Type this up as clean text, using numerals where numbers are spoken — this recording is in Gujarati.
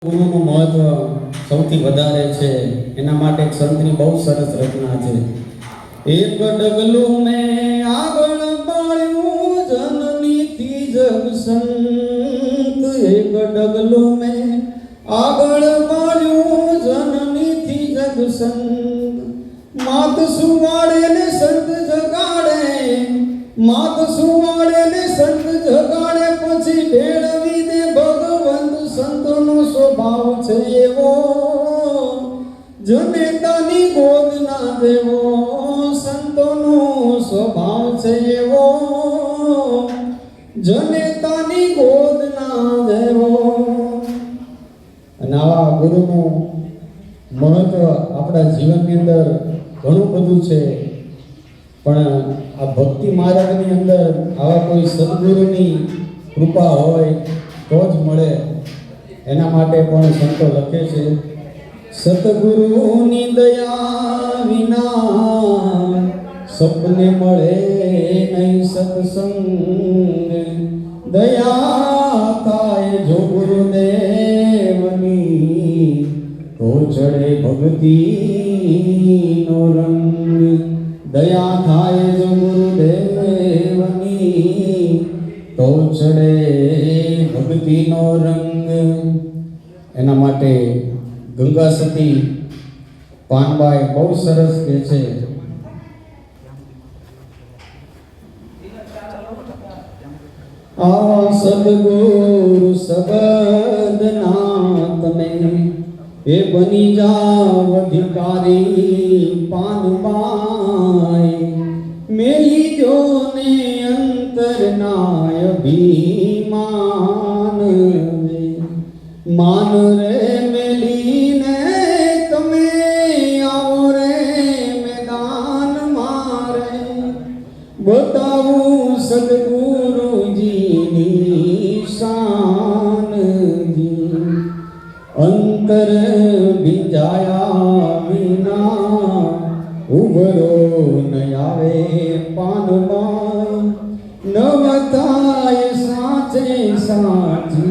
ગુરુનું મહત્વ સૌથી વધારે છે એના માટે એક સંતની બહુ સરસ રચના છે। એક ડગલું મેં આગળ પાડ્યું જનનીથી જગ સંત, એક ડગલું મેં આગળ પાડ્યું જનનીથી જગ સંત। માત સુવાડે ને સંત જગાડે, માત સુવાડે ને સંત જગાડે, પછી ભેળવી દે ભગવંત। સંતોનો સ્વભાવ છે એવો, જનેતાની ગોદ ના દેવો। સંતોનો સ્વભાવ છે એવો, જનેતાની ગોદ ના દેવો। અને આવા ગુરુનું મહત્વ આપણા જીવનની અંદર ઘણું બધું છે, પણ આ ભક્તિ માર્ગની અંદર આવા કોઈ સદગુરુની કૃપા હોય તો જ મળે। એના માટે પણ સંતો લખે છે, સતગુરુની દયા વિના સપને મળે નહીં સત્સંગ। દયા થાય જો ગુરુદેવની તો ચડે ભક્તિનો રંગ। દયા થાય જો ગુરુદેવની તો ચડે ભક્તિનો રંગ। એના માટે ગંગા સતી પાનબાઈ બહુ સરસ કહે છે, આ સદગુરુ શબ્દના તમે એ બની જાવ અધિકારી। પાનબાઈ મેલી જો ને અંતરના અભિમાન, માન રે મેલીને તમે આવો રે મેદાન મારે। બતાવું સદગુરુજીની શાનજી, અંતર ભીંજાયા વિના ઉભરો ન આવે પાનબાઈ। નવ થાય સાચે સાચી